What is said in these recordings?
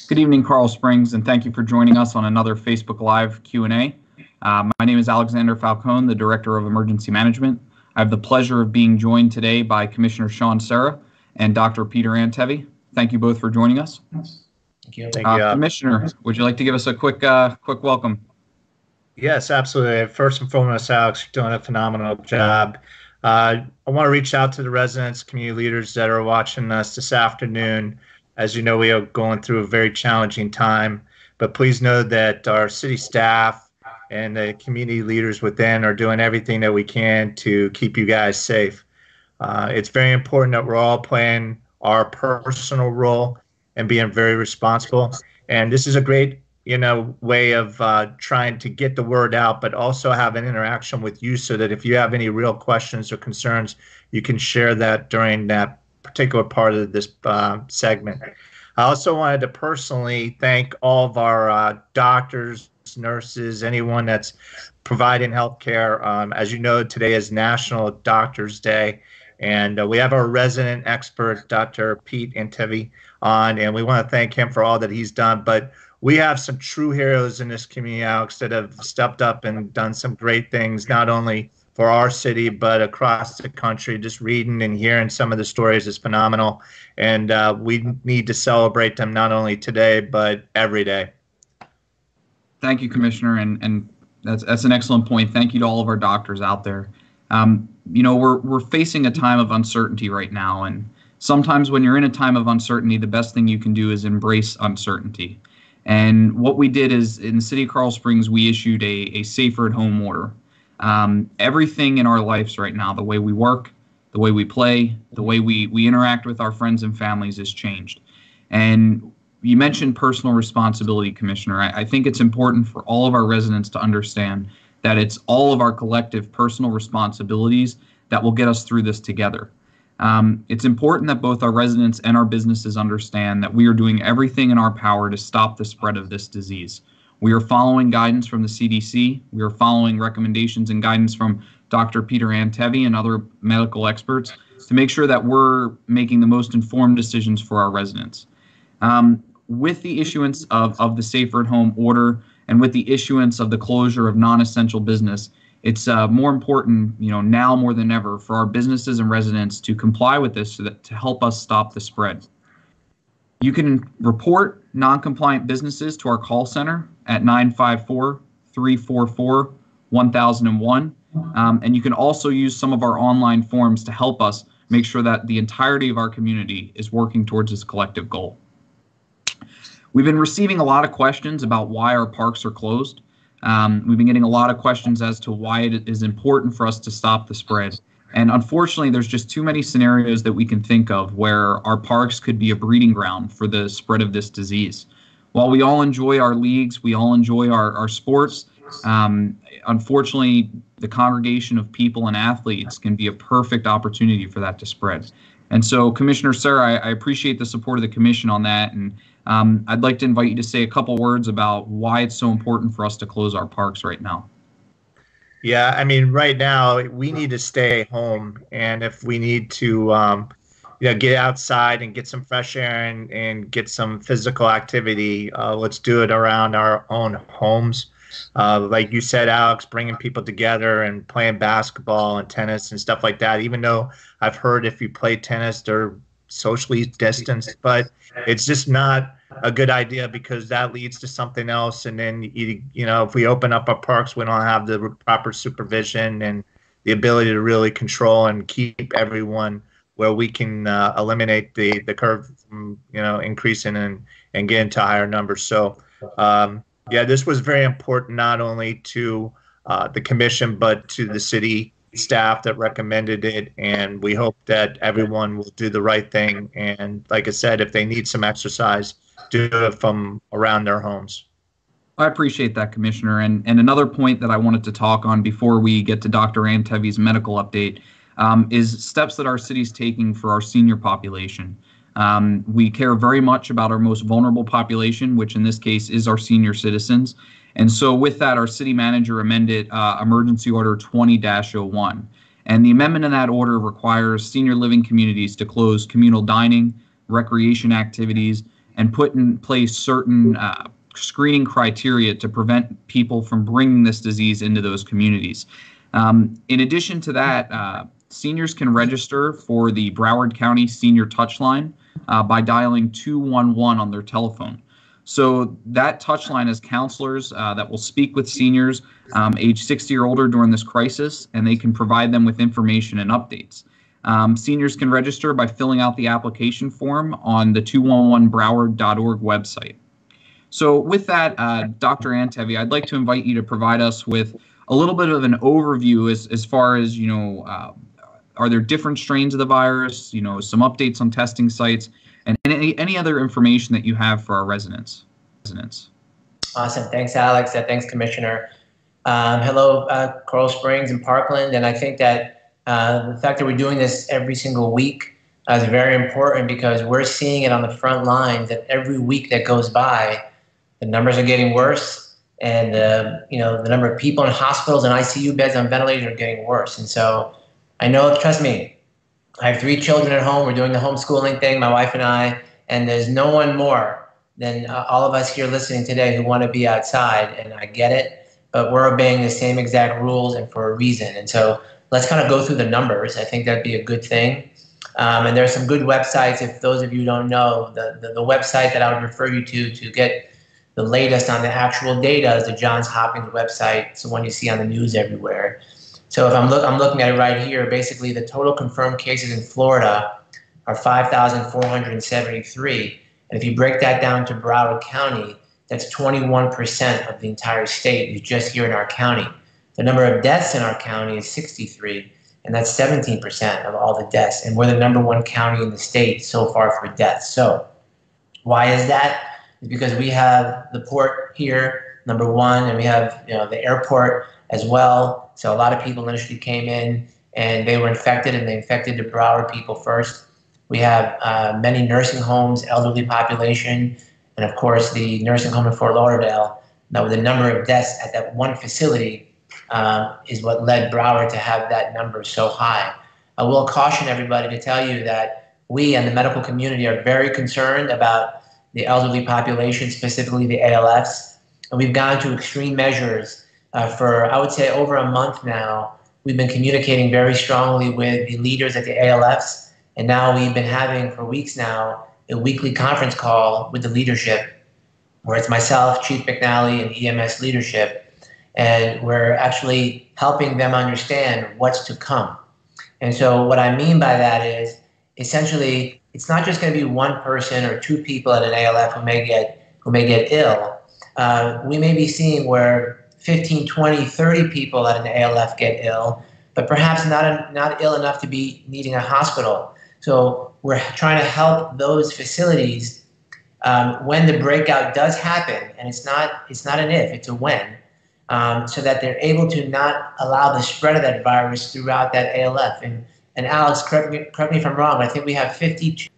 Good evening, Carl Springs, and thank you for joining us on another Facebook Live Q&A. My name is Alexander Falcone, the Director of Emergency Management. I have the pleasure of being joined today by Commissioner Sean Serra and Dr. Peter Antevi. Thank you both for joining us. Thank you. Commissioner, would you like to give us a quick welcome? Yes, absolutely. First and foremost, Alex, you're doing a phenomenal job. I want to reach out to the residents, community leaders that are watching us this afternoon. As you know, we are going through a very challenging time, but please know that our city staff and the community leaders within are doing everything that we can to keep you guys safe. It's very important that we're all playing our personal role and being very responsible. And this is a great, way of trying to get the word out, but also have an interaction with you so that if you have any real questions or concerns, you can share that during that particular part of this segment. I also wanted to personally thank all of our doctors, nurses, anyone that's providing healthcare. As you know, today is National Doctors Day, and we have our resident expert, Dr. Pete Antevi, on, and we want to thank him for all that he's done. But we have some true heroes in this community, Alex, that have stepped up and done some great things, not only for our city, but across the country. Just reading and hearing some of the stories is phenomenal. And we need to celebrate them not only today, but every day. Thank you, Commissioner. And that's an excellent point. Thank you to all of our doctors out there. We're facing a time of uncertainty right now. And sometimes when you're in a time of uncertainty, the best thing you can do is embrace uncertainty. And what we did is in the city of Carl Springs, we issued a safer at home order. Everything in our lives right now, the way we work, the way we play, the way we interact with our friends and families has changed. And you mentioned personal responsibility, Commissioner. I think it's important for all of our residents to understand that it's all of our collective personal responsibilities that will get us through this together. It's important that both our residents and our businesses understand that we are doing everything in our power to stop the spread of this disease. We are following guidance from the CDC. We are following recommendations and guidance from Dr. Peter Antevi and other medical experts to make sure that we're making the most informed decisions for our residents. With the issuance of the Safer at Home order and with the issuance of the closure of non-essential business, it's more important, now more than ever, for our businesses and residents to comply with this to help us stop the spread. You can report non-compliant businesses to our call center at 954-344-1001. And you can also use some of our online forms to help us make sure that the entirety of our community is working towards this collective goal. We've been receiving a lot of questions about why our parks are closed. We've been getting a lot of questions as to why it is important for us to stop the spread. And unfortunately, there's just too many scenarios that we can think of where our parks could be a breeding ground for the spread of this disease. While we all enjoy our leagues, we all enjoy our sports, unfortunately, the congregation of people and athletes can be a perfect opportunity for that to spread. And so, Commissioner Serra, I appreciate the support of the commission on that. And I'd like to invite you to say a couple words about why it's so important for us to close our parks right now. Yeah, I mean, right now we need to stay home, and if we need to, get outside and get some fresh air and get some physical activity, let's do it around our own homes. Like you said, Alex, bringing people together and playing basketball and tennis and stuff like that. Even though I've heard if you play tennis, they're socially distanced, but it's just not a good idea because that leads to something else. And then, if we open up our parks, we don't have the proper supervision and the ability to really control and keep everyone where we can eliminate the curve from, increasing and get into higher numbers. So, this was very important, not only to the commission, but to the city staff that recommended it. And we hope that everyone will do the right thing. And like I said, if they need some exercise, do it from around their homes. I appreciate that, Commissioner. And another point that I wanted to talk on before we get to Dr. Antevi's medical update is steps that our city is taking for our senior population. We care very much about our most vulnerable population, which in this case is our senior citizens. And so with that, our city manager amended Emergency Order 20-01. And the amendment in that order requires senior living communities to close communal dining, recreation activities, and put in place certain screening criteria to prevent people from bringing this disease into those communities. In addition to that, seniors can register for the Broward County Senior Touchline by dialing 211 on their telephone. So that touchline is counselors that will speak with seniors age 60 or older during this crisis, and they can provide them with information and updates. Seniors can register by filling out the application form on the 211broward.org website. So with that, Dr. Antevi, I'd like to invite you to provide us with a little bit of an overview as far as, are there different strains of the virus, some updates on testing sites, and any other information that you have for our residents. Awesome. Thanks, Alex. Thanks, Commissioner. Hello, Coral Springs and Parkland. And I think that the fact that we're doing this every single week is very important, because we're seeing it on the front lines that every week that goes by, the numbers are getting worse, and the number of people in hospitals and ICU beds on ventilators are getting worse. And so I know, trust me, I have 3 children at home. We're doing the homeschooling thing, my wife and I, and there's no one more than all of us here listening today who want to be outside, and I get it, but we're obeying the same exact rules and for a reason. And so let's kind of go through the numbers. I think that'd be a good thing. And there's some good websites. If those of you don't know, the website that I would refer you to get the latest on the actual data is the Johns Hopkins website. It's the one you see on the news everywhere. So if I'm looking at it right here, basically the total confirmed cases in Florida are 5,473. And if you break that down to Broward County, that's 21% of the entire state is just here in our county. The number of deaths in our county is 63, and that's 17% of all the deaths. And we're the #1 county in the state so far for deaths. So why is that? It's because we have the port here, #1, and we have the airport as well. So a lot of people initially came in and they were infected, and they infected the Broward people first. We have many nursing homes, elderly population, and of course the nursing home in Fort Lauderdale. Now the number of deaths at that one facility is what led Broward to have that number so high. I will caution everybody to tell you that we and the medical community are very concerned about the elderly population, specifically the ALFs, and we've gone to extreme measures for, I would say, over a month now. We've been communicating very strongly with the leaders at the ALFs. And now we've been having for weeks now a weekly conference call with the leadership, where it's myself, Chief McNally, and EMS leadership, and we're actually helping them understand what's to come. And so what I mean by that is, essentially, it's not just going to be one person or 2 people at an ALF who may get ill. We may be seeing where 15, 20, 30 people at an ALF get ill, but perhaps not ill enough to be needing a hospital. So we're trying to help those facilities when the breakout does happen, and it's not an if, it's a when, so that they're able to not allow the spread of that virus throughout that ALF. And Alex, correct me if I'm wrong, but I think we have 50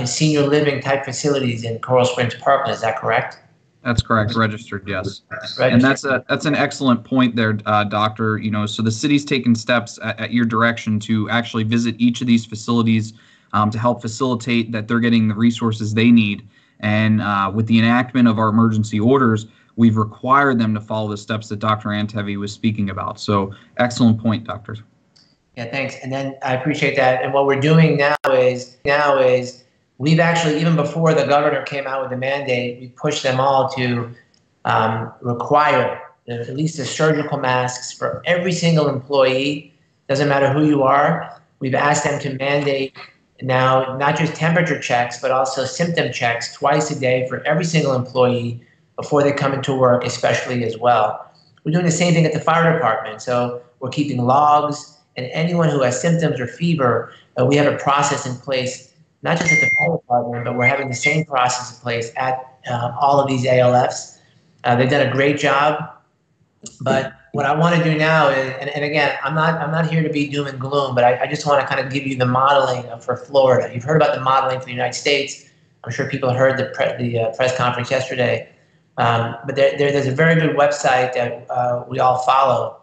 senior living type facilities in Coral Springs, Parkland. Is that correct? That's correct. Registered, yes. Registered. And that's an excellent point there, Doctor. So the city's taken steps at your direction to actually visit each of these facilities to help facilitate that they're getting the resources they need. And with the enactment of our emergency orders, we've required them to follow the steps that Dr. Antevi was speaking about. So excellent point, Doctor. Yeah, thanks. And then I appreciate that. And what we're doing now is we've actually, even before the governor came out with the mandate, we pushed them all to require at least the surgical masks for every single employee. Doesn't matter who you are. We've asked them to mandate now not just temperature checks, but also symptom checks twice a day for every single employee before they come into work, especially as well. We're doing the same thing at the fire department. So we're keeping logs, and anyone who has symptoms or fever, we have a process in place, not just at the fire department, but we're having the same process in place at all of these ALFs. They've done a great job, but what I want to do now is, and again, I'm not here to be doom and gloom, but I just want to kind of give you the modeling for Florida. You've heard about the modeling for the United States. I'm sure people heard the press conference yesterday. But there's a very good website that we all follow.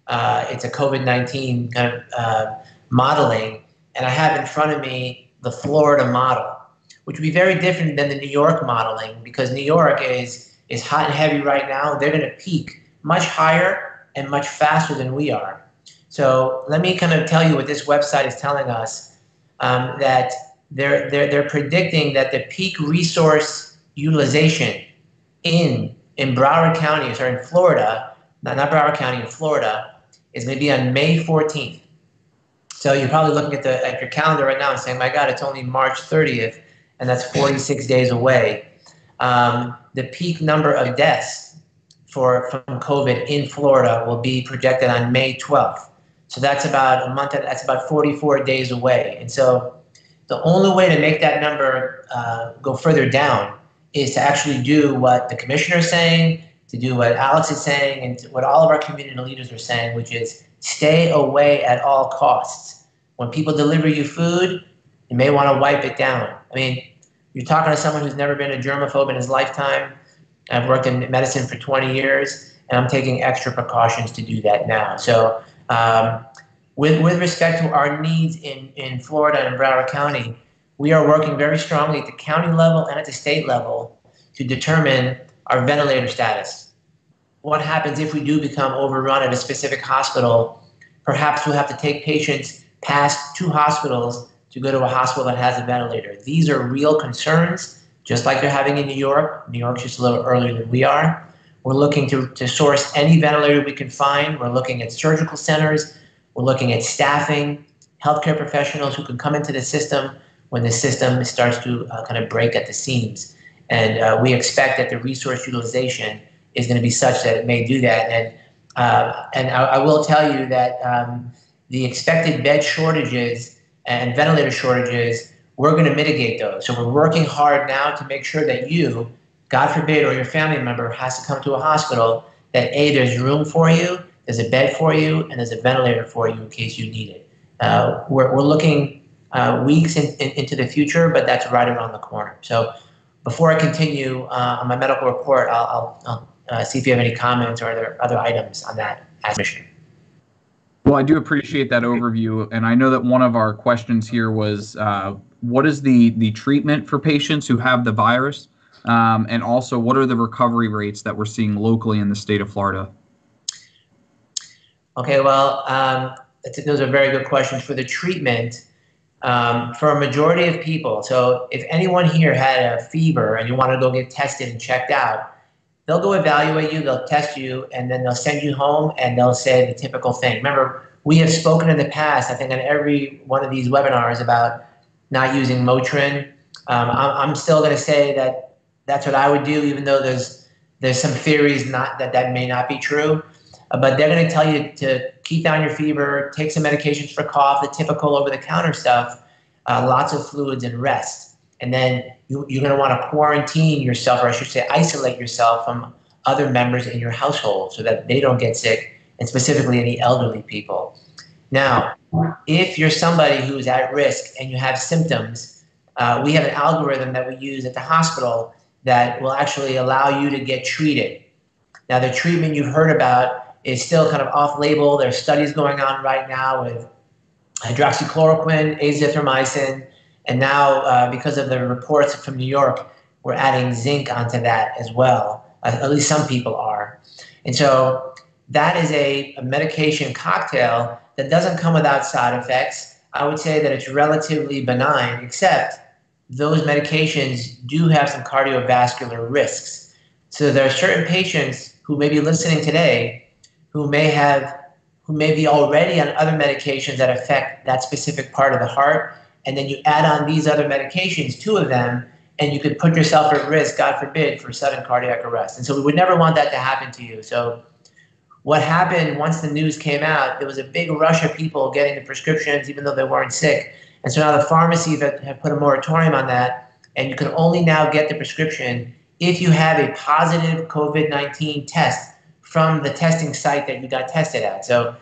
It's a COVID-19 kind of modeling, and I have in front of me the Florida model. which would be very different than the New York modeling, because New York is hot and heavy right now. They're going to peak much higher and much faster than we are. So let me kind of tell you what this website is telling us, that they're predicting that the peak resource utilization in Broward County, sorry, in Florida, not Broward County, in Florida, is going to be on May 14th. So you're probably looking at your calendar right now and saying, my God, it's only March 30th, and that's 46 days away. The peak number of deaths from COVID in Florida will be projected on May 12th. So that's about a month, that's about 44 days away. And so the only way to make that number go further down is to actually do what the commissioner is saying, to do what Alex is saying, and what all of our community leaders are saying, which is stay away at all costs. When people deliver you food, you may want to wipe it down. I mean, you're talking to someone who's never been a germaphobe in his lifetime. I've worked in medicine for 20 years, and I'm taking extra precautions to do that now. So with respect to our needs in Florida and Broward County, we are working very strongly at the county level and at the state level to determine our ventilator status. What happens if we do become overrun at a specific hospital? Perhaps we'll have to take patients past 2 hospitals to go to a hospital that has a ventilator. These are real concerns, just like they're having in New York. New York's just a little earlier than we are. We're looking to source any ventilator we can find. We're looking at surgical centers. We're looking at staffing, healthcare professionals who can come into the system when the system starts to kind of break at the seams. And we expect that the resource utilization is going to be such that it may do that. And I will tell you that the expected bed shortages and ventilator shortages, we're going to mitigate those. So we're working hard now to make sure that you, God forbid, or your family member has to come to a hospital, that A, there's room for you, there's a bed for you, and there's a ventilator for you in case you need it. We're looking weeks into the future, but that's right around the corner. So before I continue on my medical report, I'll see if you have any comments or other items on that mission. Well, I do appreciate that overview, and I know that one of our questions here was, what is the treatment for patients who have the virus, and also what are the recovery rates that we're seeing locally in the state of Florida? Okay, well, those are very good questions. For the treatment, for a majority of people, so if anyone here had a fever and you want to go get tested and checked out, they'll go evaluate you, they'll test you, and then they'll send you home and they'll say the typical thing. Remember, we have spoken in the past, I think, on every one of these webinars about not using Motrin. I'm still going to say that that's what I would do, even though there's some theories that may not be true. But they're going to tell you to keep down your fever, take some medications for cough, the typical over-the-counter stuff, lots of fluids, and rest. And then you're going to want to quarantine yourself, or I should say isolate yourself from other members in your household so that they don't get sick, and specifically any elderly people. Now, if you're somebody who's at risk and you have symptoms, we have an algorithm that we use at the hospital that will actually allow you to get treated. Now, the treatment you've heard about is still kind of off-label. There's studies going on right now with hydroxychloroquine, azithromycin, and now because of the reports from New York, we're adding zinc onto that as well. At least some people are. And so that is a medication cocktail that doesn't come without side effects. I would say that it's relatively benign, except those medications do have some cardiovascular risks. So there are certain patients who may be listening today who may be already on other medications that affect that specific part of the heart, and then you add on these other medications, 2 of them, and you could put yourself at risk, God forbid, for sudden cardiac arrest. And so we would never want that to happen to you. So what happened once the news came out, there was a big rush of people getting the prescriptions even though they weren't sick. And so now the pharmacies have put a moratorium on that, and you can only now get the prescription if you have a positive COVID-19 test from the testing site that you got tested at. So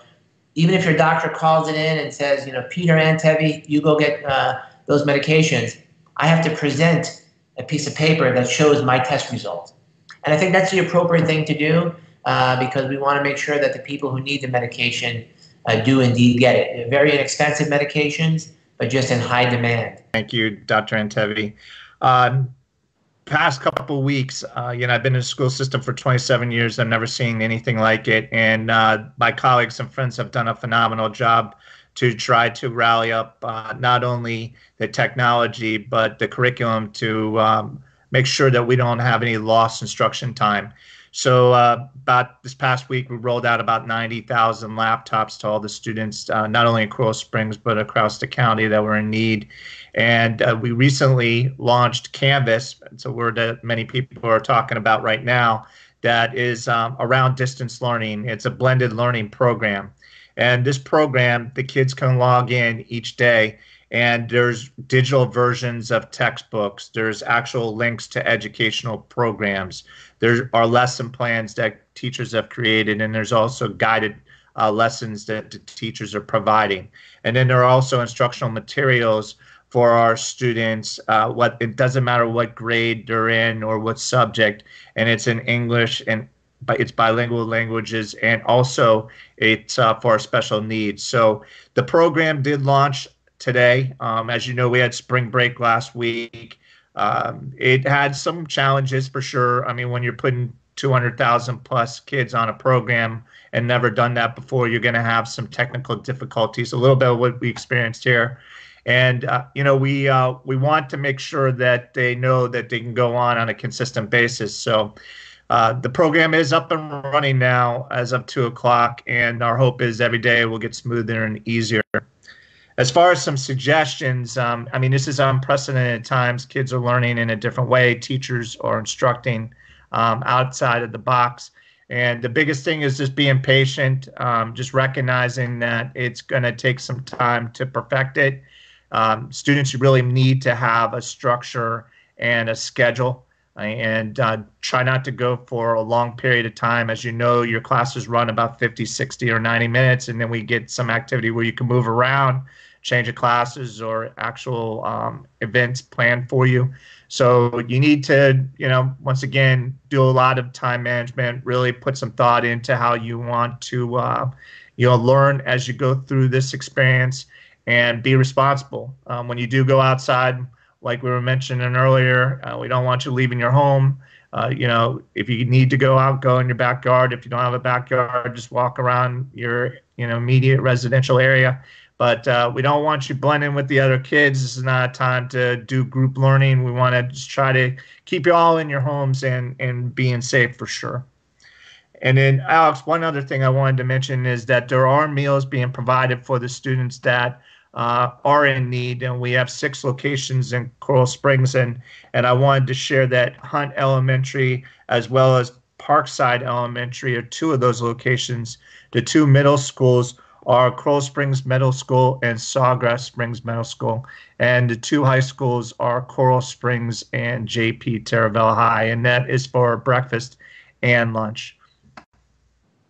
even if your doctor calls it in and says, Peter Antevi, you go get those medications, I have to present a piece of paper that shows my test result. And I think that's the appropriate thing to do because we want to make sure that the people who need the medication do indeed get it. They're very inexpensive medications, but just in high demand. Thank you, Dr. Antevi. Um, Past couple of weeks, I've been in the school system for 27 years. I've never seen anything like it. And my colleagues and friends have done a phenomenal job to try to rally up not only the technology, but the curriculum to make sure that we don't have any lost instruction time. So about this past week, we rolled out about 90,000 laptops to all the students, not only in Coral Springs, but across the county that were in need. And we recently launched Canvas. It's a word that many people are talking about right now that is around distance learning. It's a blended learning program. And this program, the kids can log in each day, and there's digital versions of textbooks. There's actual links to educational programs. There are lesson plans that teachers have created, and there's also guided lessons that the teachers are providing. And then there are also instructional materials for our students. It doesn't matter what grade they're in or what subject, and it's in English, and it's bilingual languages, and also it's for our special needs. So the program did launch today. As you know, we had spring break last week. It had some challenges for sure. I mean, when you're putting 200,000 plus kids on a program and never done that before, you're going to have some technical difficulties, a little bit of what we experienced here. And, we want to make sure that they know that they can go on a consistent basis. So the program is up and running now as of 2 o'clock, and our hope is every day will get smoother and easier. As far as some suggestions, this is unprecedented times. Kids are learning in a different way. Teachers are instructing outside of the box. And the biggest thing is just being patient, just recognizing that it's going to take some time to perfect it. Students really need to have a structure and a schedule, and try not to go for a long period of time. As you know, your classes run about 50, 60, or 90 minutes, and then we get some activity where you can move around, change of classes, or actual events planned for you. So you need to, once again, do a lot of time management, really put some thought into how you want to, learn as you go through this experience, and be responsible. When you do go outside, like we were mentioning earlier, we don't want you leaving your home. If you need to go out, go in your backyard. If you don't have a backyard, just walk around your, immediate residential area. But we don't want you blending with the other kids. This is not a time to do group learning. We want to just try to keep you all in your homes and being safe for sure. And then, Alex, one other thing I wanted to mention is that there are meals being provided for the students that are in need, and we have 6 locations in Coral Springs, and I wanted to share that Hunt Elementary as well as Parkside Elementary are 2 of those locations. The 2 middle schools are Coral Springs Middle School and Sawgrass Springs Middle School, and the 2 high schools are Coral Springs and JP Terraville High, and that is for breakfast and lunch.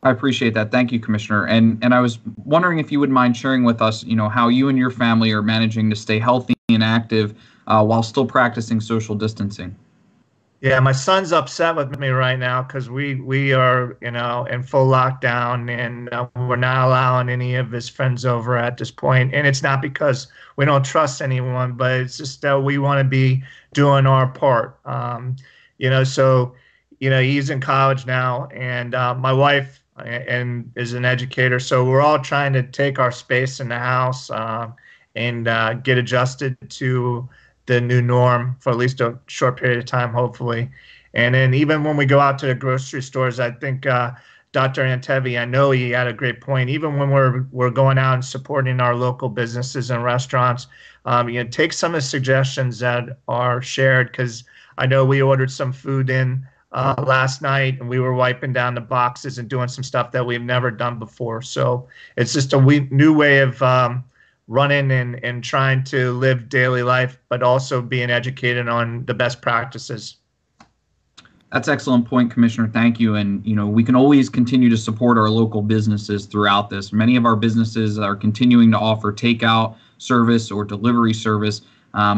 I appreciate that. Thank you, Commissioner. And I was wondering if you would mind sharing with us, how you and your family are managing to stay healthy and active while still practicing social distancing. Yeah, my son's upset with me right now because we are, in full lockdown, and we're not allowing any of his friends over at this point. And it's not because we don't trust anyone, but it's just that we want to be doing our part. So he's in college now, and my wife and is an educator. So we're all trying to take our space in the house and get adjusted to the new norm for at least a short period of time, hopefully. And then even when we go out to the grocery stores, I think Dr. Antevi, I know he had a great point. Even when we're going out and supporting our local businesses and restaurants, take some of the suggestions that are shared, because I know we ordered some food in last night, and we were wiping down the boxes and doing some stuff that we've never done before. So it's just a new way of running and trying to live daily life, but also being educated on the best practices. That's an excellent point, Commissioner. Thank you. And, we can always continue to support our local businesses throughout this. Many of our businesses are continuing to offer takeout service or delivery service.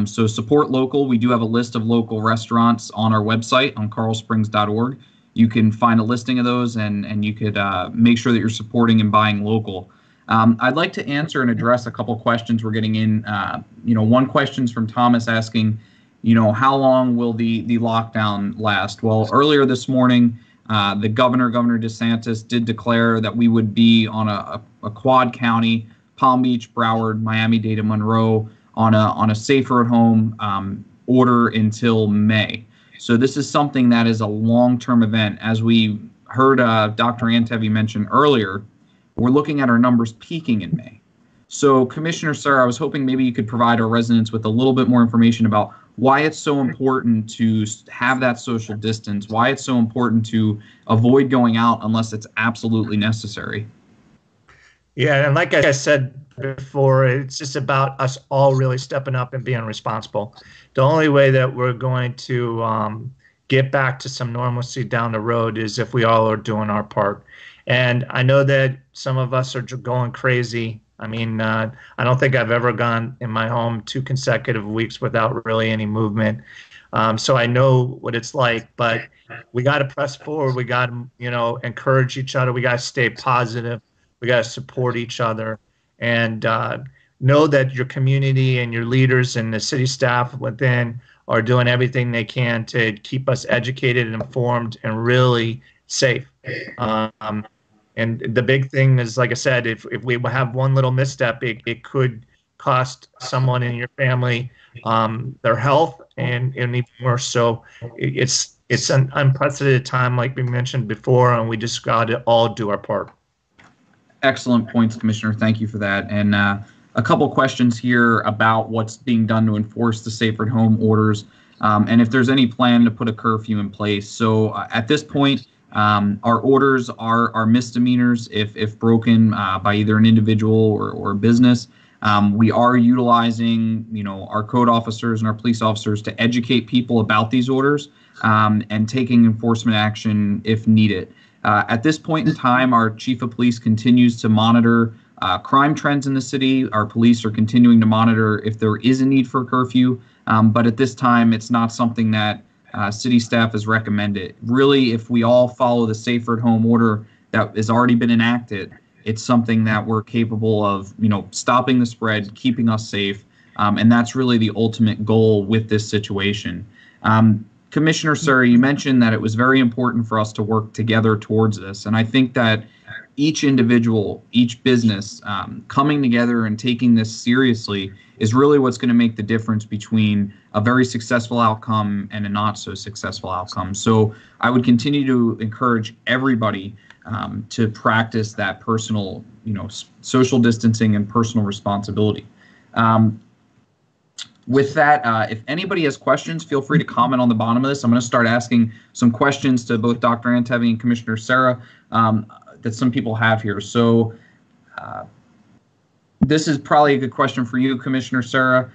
So support local. We do have a list of local restaurants on our website on carlsprings.org. You can find a listing of those, and you could make sure that you're supporting and buying local. I'd like to answer and address a couple questions we're getting in. One question's from Thomas asking, How long will the lockdown last? Well, earlier this morning, the Governor DeSantis, did declare that we would be on a quad county, Palm Beach, Broward, Miami-Dade, and Monroe, on a safer at home order until May. So this is something that is a long-term event. As we heard Dr. Antevi mention earlier, we're looking at our numbers peaking in May. So Commissioner Sir, I was hoping maybe you could provide our residents with a little bit more information about why it's so important to have that social distance, why it's so important to avoid going out unless it's absolutely necessary. Yeah, and like I said before, it's just about us all really stepping up and being responsible. The only way that we're going to get back to some normalcy down the road is if we all are doing our part. And I know that some of us are going crazy. I mean, I don't think I've ever gone in my home 2 consecutive weeks without really any movement. So I know what it's like, but we got to press forward. We got to, encourage each other. We got to stay positive. We got to support each other, and know that your community and your leaders and the city staff within are doing everything they can to keep us educated and informed and really safe. And the big thing is, like I said, if we have one little misstep, it could cost someone in your family their health and even worse. So it's an unprecedented time, like we mentioned before, and we just got to all do our part. Excellent points, Commissioner. Thank you for that. And a couple questions here about what's being done to enforce the safer at home orders, and if there's any plan to put a curfew in place. So at this point, our orders are misdemeanors if broken by either an individual or a business. We are utilizing, our code officers and our police officers to educate people about these orders and taking enforcement action if needed. At this point in time, our chief of police continues to monitor crime trends in the city. Our police are continuing to monitor if there is a need for a curfew, but at this time, it's not something that city staff has recommended. Really, if we all follow the safer at home order that has already been enacted, it's something that we're capable of, stopping the spread, keeping us safe, and that's really the ultimate goal with this situation. Commissioner Sir, you mentioned that it was very important for us to work together towards this, and I think that each individual, each business coming together and taking this seriously is really what's going to make the difference between a very successful outcome and a not so successful outcome. So I would continue to encourage everybody to practice that personal, social distancing and personal responsibility. With that, if anybody has questions, feel free to comment on the bottom of this. I'm going to start asking some questions to both Dr. Antevi and Commissioner Sarah that some people have here. So this is probably a good question for you, Commissioner Sarah.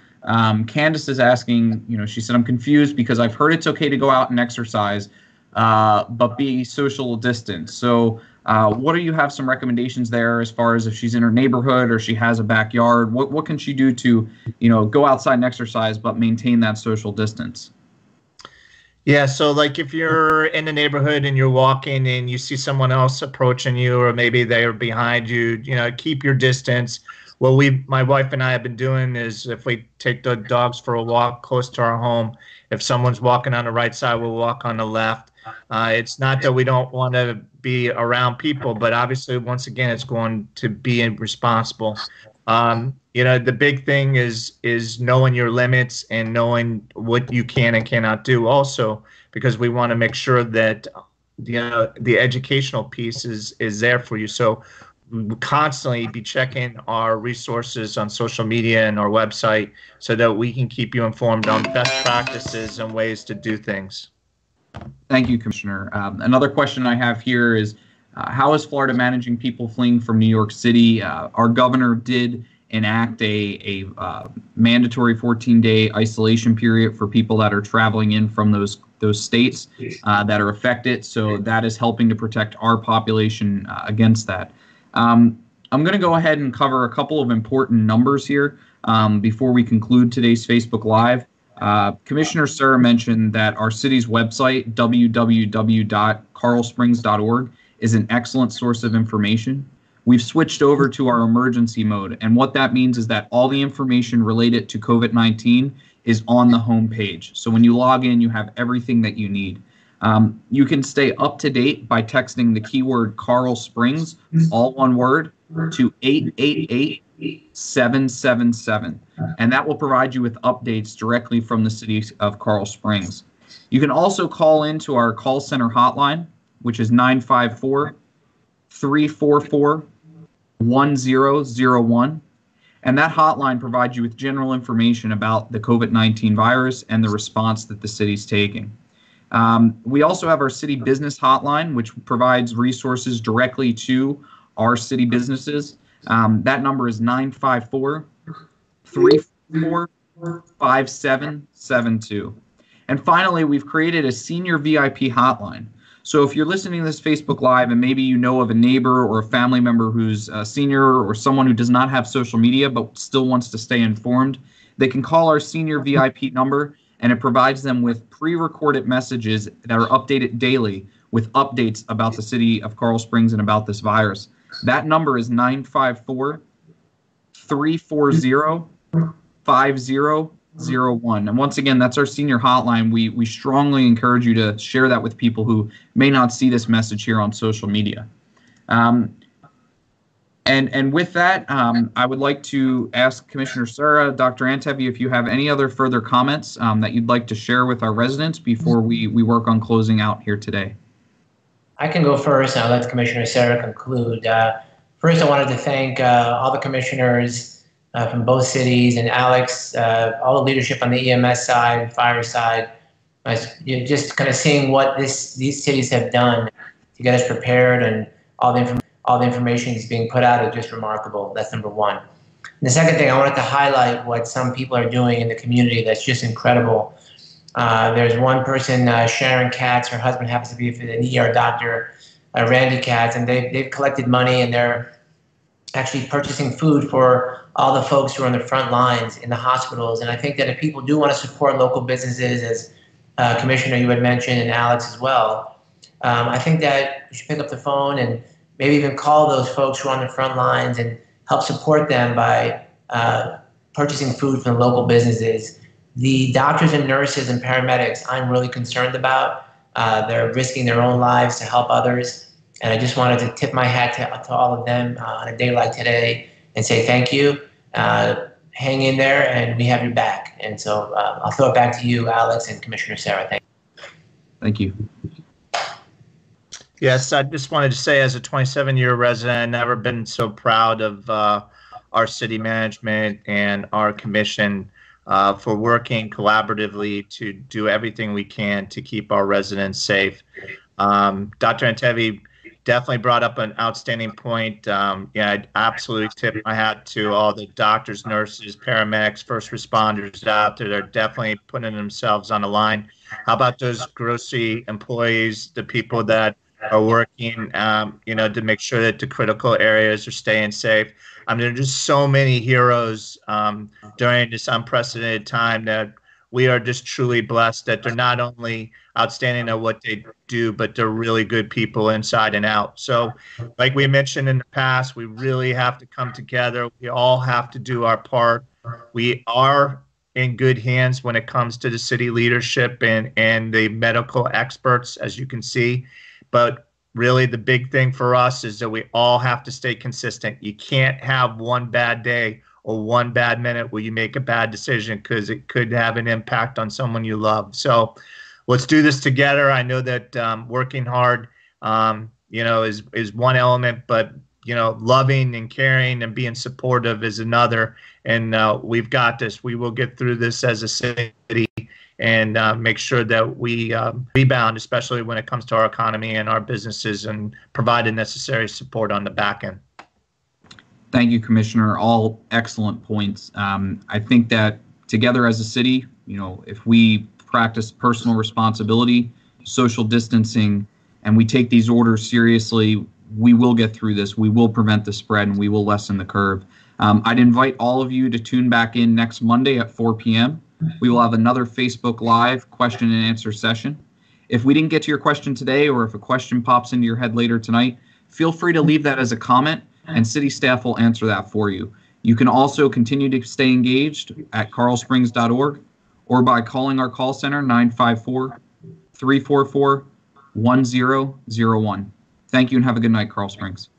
Candace is asking, she said, I'm confused because I've heard it's okay to go out and exercise, but be social distance. So what do you have some recommendations there as far as if she's in her neighborhood or she has a backyard? What can she do to, go outside and exercise but maintain that social distance? Yeah, so like if you're in the neighborhood and you're walking and you see someone else approaching you, or maybe they're behind you, keep your distance. What my wife and I have been doing is if we take the dogs for a walk close to our home, if someone's walking on the right side, we'll walk on the left. It's not that we don't want to be around people, but obviously, once again, it's going to be responsible. The big thing is knowing your limits and knowing what you can and cannot do also, because we want to make sure that the educational piece is there for you. So we'll constantly be checking our resources on social media and our website so that we can keep you informed on best practices and ways to do things. Thank you, Commissioner. Another question I have here is, how is Florida managing people fleeing from New York City? Our governor did enact a mandatory 14-day isolation period for people that are traveling in from those states that are affected. So that is helping to protect our population against that. I'm going to go ahead and cover a couple of important numbers here before we conclude today's Facebook Live. Commissioner Sir mentioned that our city's website, www.carlsprings.org, is an excellent source of information. We've switched over to our emergency mode, and what that means is that all the information related to COVID-19 is on the home page. So when you log in, you have everything that you need. You can stay up to date by texting the keyword Carl Springs, all one word, to 888-777. And that will provide you with updates directly from the city of Carl Springs. You can also call into our call center hotline, which is 954-344-1001. And that hotline provides you with general information about the COVID-19 virus and the response that the city's taking. We also have our city business hotline, which provides resources directly to our city businesses. That number is 954-344-5772. And finally, we've created a senior VIP hotline. So if you're listening to this Facebook Live and maybe you know of a neighbor or a family member who's a senior or someone who does not have social media but still wants to stay informed, they can call our senior VIP number, and it provides them with pre-recorded messages that are updated daily with updates about the city of Carl Springs and about this virus. That number is 954-340-5001. And once again, that's our senior hotline. We strongly encourage you to share that with people who may not see this message here on social media. And with that, I would like to ask Commissioner Sarah, Dr. Antebi, if you have any other further comments that you'd like to share with our residents before we work on closing out here today. I can go first, and I'll let Commissioner Sarah conclude. First, I wanted to thank all the commissioners from both cities and Alex, all the leadership on the EMS side, fire side. Just kind of seeing what these cities have done to get us prepared, and all the information is being put out is just remarkable. That's number one. And the second thing, I wanted to highlight what some people are doing in the community that's just incredible. There's one person, Sharon Katz, her husband happens to be an ER doctor, Randy Katz, and they've collected money, and they're actually purchasing food for all the folks who are on the front lines in the hospitals. And I think that if people do want to support local businesses, as Commissioner, you had mentioned, and Alex as well, I think that you should pick up the phone and maybe even call those folks who are on the front lines and help support them by purchasing food from the local businesses. The doctors and nurses and paramedics I'm really concerned about. They're risking their own lives to help others. And I just wanted to tip my hat to all of them on a day like today and say thank you. Hang in there, and we have your back. And so I'll throw it back to you, Alex, and Commissioner Sarah. Thank you. Yes, I just wanted to say, as a 27-year resident, I've never been so proud of our city management and our commission for working collaboratively to do everything we can to keep our residents safe. Dr. Antebi definitely brought up an outstanding point. I'd absolutely tip my hat to all the doctors, nurses, paramedics, first responders out there. They're definitely putting themselves on the line. How about those grocery employees, the people that are working, to make sure that the critical areas are staying safe? I mean, there are just so many heroes during this unprecedented time that we are just truly blessed that they're not only outstanding at what they do, but they're really good people inside and out. So like we mentioned in the past, we really have to come together. We all have to do our part. We are in good hands when it comes to the city leadership and the medical experts, as you can see. But really the big thing for us is that we all have to stay consistent. You can't have one bad day or one bad minute where you make a bad decision, because it could have an impact on someone you love. So let's do this together. I know that working hard, is one element, but loving and caring and being supportive is another. And we've got this. We will get through this as a city and make sure that we rebound, especially when it comes to our economy and our businesses, and provide the necessary support on the back end. Thank you, Commissioner. All excellent points. I think that together as a city, if we practice personal responsibility, social distancing, and we take these orders seriously, we will get through this. We will prevent the spread, and we will lessen the curve. I'd invite all of you to tune back in next Monday at 4 p.m. We will have another Facebook Live question and answer session. If we didn't get to your question today, or if a question pops into your head later tonight, feel free to leave that as a comment, and city staff will answer that for you. You can also continue to stay engaged at carlsprings.org or by calling our call center 954-344-1001. Thank you and have a good night, Carl Springs.